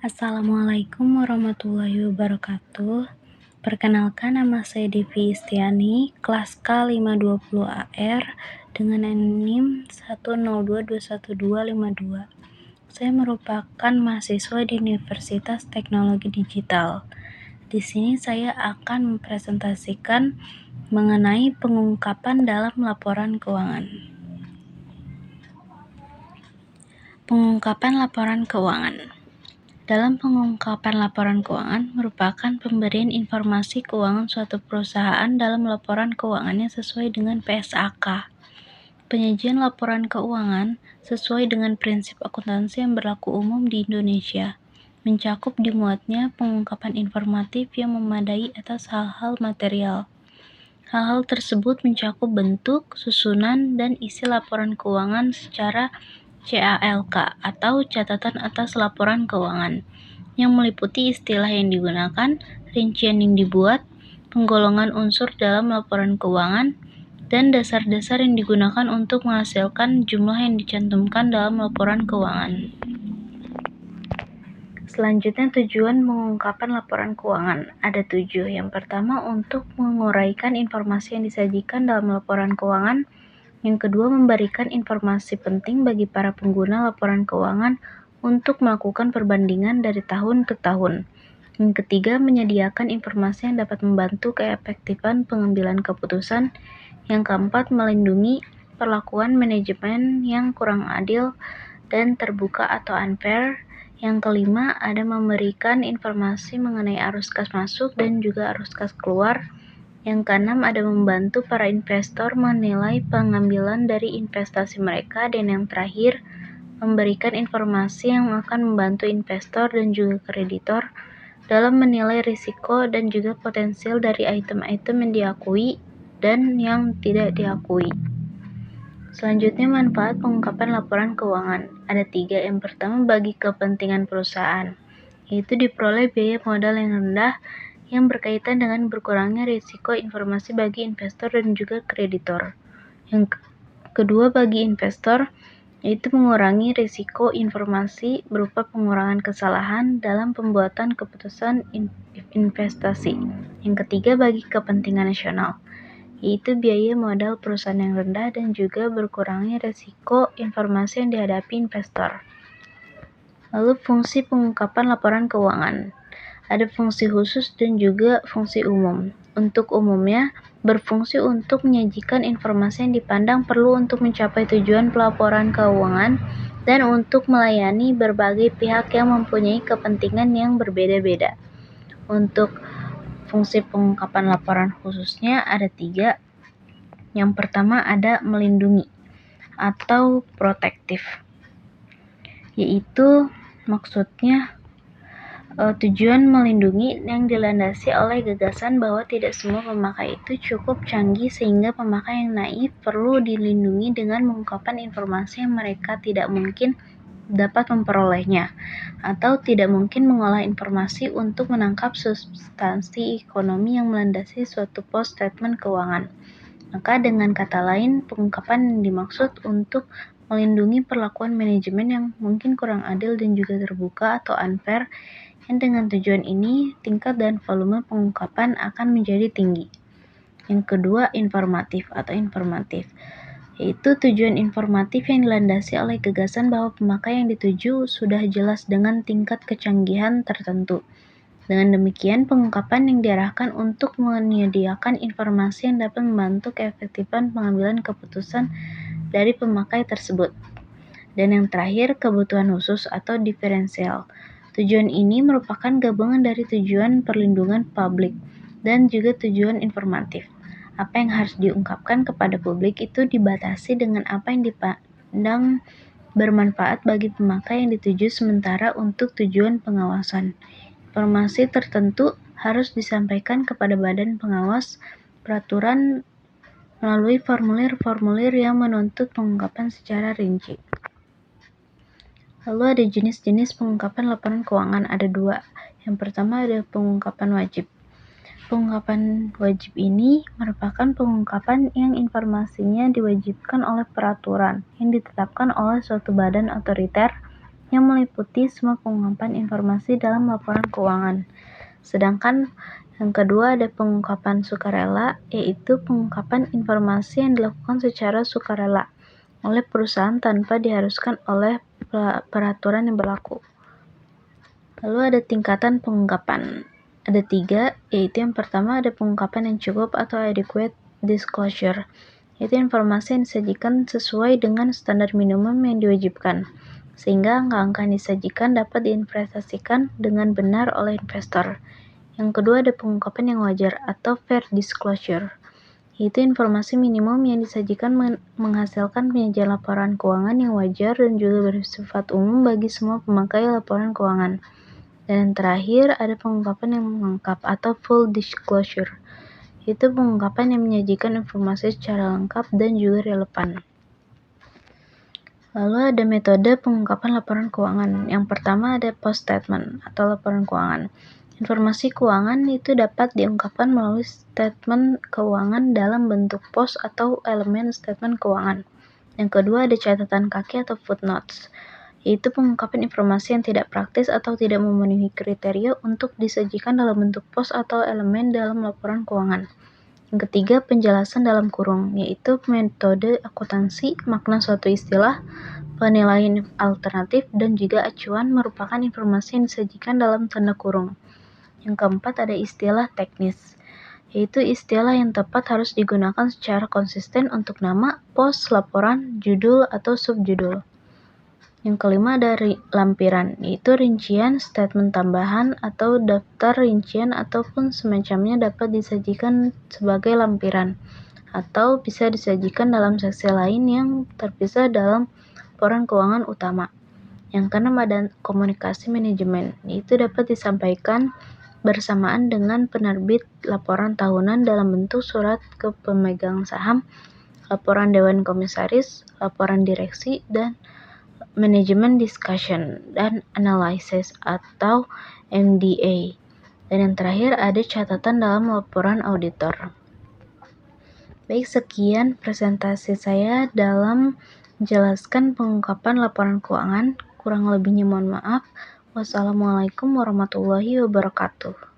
Assalamualaikum warahmatullahi wabarakatuh. Perkenalkan, nama saya Devi Istiani, kelas K520AR dengan NIM 102212252. Saya merupakan mahasiswa di Universitas Teknologi Digital. Di sini saya akan mempresentasikan mengenai pengungkapan dalam laporan keuangan. Pengungkapan laporan keuangan. Dalam pengungkapan laporan keuangan merupakan pemberian informasi keuangan suatu perusahaan dalam laporan keuangannya sesuai dengan PSAK. Penyajian laporan keuangan sesuai dengan prinsip akuntansi yang berlaku umum di Indonesia, mencakup dimuatnya pengungkapan informatif yang memadai atas hal-hal material. Hal-hal tersebut mencakup bentuk, susunan, dan isi laporan keuangan secara CALK atau catatan atas laporan keuangan, yang meliputi istilah yang digunakan, rincian yang dibuat, penggolongan unsur dalam laporan keuangan, dan dasar-dasar yang digunakan untuk menghasilkan jumlah yang dicantumkan dalam laporan keuangan. Selanjutnya, tujuan pengungkapan laporan keuangan. Ada 7. Yang pertama, untuk menguraikan informasi yang disajikan dalam laporan keuangan. Yang kedua, memberikan informasi penting bagi para pengguna laporan keuangan untuk melakukan perbandingan dari tahun ke tahun. Yang ketiga, menyediakan informasi yang dapat membantu keefektifan pengambilan keputusan. Yang keempat, melindungi perlakuan manajemen yang kurang adil dan terbuka atau unfair. Yang kelima, ada memberikan informasi mengenai arus kas masuk dan juga arus kas keluar. Yang keenam, ada membantu para investor menilai pengambilan dari investasi mereka. Dan yang terakhir, memberikan informasi yang akan membantu investor dan juga kreditor dalam menilai risiko dan juga potensial dari item-item yang diakui dan yang tidak diakui. Selanjutnya, manfaat pengungkapan laporan keuangan. Ada 3. Yang pertama, bagi kepentingan perusahaan, yaitu diperoleh biaya modal yang rendah yang berkaitan dengan berkurangnya risiko informasi bagi investor dan juga kreditor. Yang kedua, bagi investor, yaitu mengurangi risiko informasi berupa pengurangan kesalahan dalam pembuatan keputusan investasi. Yang ketiga, bagi kepentingan nasional, yaitu biaya modal perusahaan yang rendah dan juga berkurangnya risiko informasi yang dihadapi investor. Lalu, fungsi pengungkapan laporan keuangan. Ada fungsi khusus dan juga fungsi umum. Untuk umumnya, berfungsi untuk menyajikan informasi yang dipandang perlu untuk mencapai tujuan pelaporan keuangan dan untuk melayani berbagai pihak yang mempunyai kepentingan yang berbeda-beda. Untuk fungsi pengungkapan laporan khususnya ada 3. Yang pertama, ada melindungi atau protektif, yaitu maksudnya tujuan melindungi yang dilandasi oleh gagasan bahwa tidak semua pemakai itu cukup canggih sehingga pemakai yang naif perlu dilindungi dengan mengungkapkan informasi yang mereka tidak mungkin dapat memperolehnya atau tidak mungkin mengolah informasi untuk menangkap substansi ekonomi yang melandasi suatu pos statement keuangan. Maka dengan kata lain, pengungkapan yang dimaksud untuk melindungi perlakuan manajemen yang mungkin kurang adil dan juga terbuka atau unfair, yang dengan tujuan ini tingkat dan volume pengungkapan akan menjadi tinggi. Yang kedua, informatif, yaitu tujuan informatif yang dilandasi oleh gagasan bahwa pemakai yang dituju sudah jelas dengan tingkat kecanggihan tertentu. Dengan demikian, pengungkapan yang diarahkan untuk menyediakan informasi yang dapat membantu keefektifan pengambilan keputusan dari pemakai tersebut. Dan yang terakhir, kebutuhan khusus atau diferensial. Tujuan ini merupakan gabungan dari tujuan perlindungan publik dan juga tujuan informatif. Apa yang harus diungkapkan kepada publik itu dibatasi dengan apa yang dipandang bermanfaat bagi pemakai yang dituju, sementara untuk tujuan pengawasan, informasi tertentu harus disampaikan kepada badan pengawas peraturan melalui formulir-formulir yang menuntut pengungkapan secara rinci. Lalu ada jenis-jenis pengungkapan laporan keuangan, ada 2. Yang pertama, ada pengungkapan wajib. Pengungkapan wajib ini merupakan pengungkapan yang informasinya diwajibkan oleh peraturan yang ditetapkan oleh suatu badan otoriter yang meliputi semua pengungkapan informasi dalam laporan keuangan. Sedangkan yang kedua ada pengungkapan sukarela, yaitu pengungkapan informasi yang dilakukan secara sukarela oleh perusahaan tanpa diharuskan oleh peraturan yang berlaku. Lalu ada tingkatan pengungkapan. Ada 3, yaitu yang pertama ada pengungkapan yang cukup atau adequate disclosure, yaitu informasi yang disajikan sesuai dengan standar minimum yang diwajibkan, sehingga angka-angka yang disajikan dapat diinvestasikan dengan benar oleh investor. Yang kedua ada pengungkapan yang wajar atau fair disclosure, yaitu informasi minimum yang disajikan menghasilkan penyajian laporan keuangan yang wajar dan juga bersifat umum bagi semua pemakai laporan keuangan. Dan yang terakhir ada pengungkapan yang lengkap atau full disclosure, yaitu pengungkapan yang menyajikan informasi secara lengkap dan juga relevan. Lalu ada metode pengungkapan laporan keuangan. Yang pertama ada post statement atau laporan keuangan. Informasi keuangan itu dapat diungkapkan melalui statement keuangan dalam bentuk pos atau elemen statement keuangan. Yang kedua ada catatan kaki atau footnotes, yaitu pengungkapan informasi yang tidak praktis atau tidak memenuhi kriteria untuk disajikan dalam bentuk pos atau elemen dalam laporan keuangan. Yang ketiga, penjelasan dalam kurung, yaitu metode akuntansi, makna suatu istilah, penilaian alternatif, dan juga acuan merupakan informasi yang disajikan dalam tanda kurung. Yang keempat ada istilah teknis, yaitu istilah yang tepat harus digunakan secara konsisten untuk nama, pos, laporan, judul, atau subjudul. Yang kelima ada lampiran, yaitu rincian, statement tambahan, atau daftar rincian ataupun semacamnya dapat disajikan sebagai lampiran, atau bisa disajikan dalam seksi lain yang terpisah dalam laporan keuangan utama. Yang keenam ada komunikasi manajemen, yaitu dapat disampaikan bersamaan dengan penerbit laporan tahunan dalam bentuk surat ke pemegang saham, laporan dewan komisaris, laporan direksi, dan manajemen discussion dan analysis atau MDA. Dan yang terakhir ada catatan dalam laporan auditor. Baik, sekian presentasi saya dalam menjelaskan pengungkapan laporan keuangan. Kurang lebihnya mohon maaf. Wassalamualaikum warahmatullahi wabarakatuh.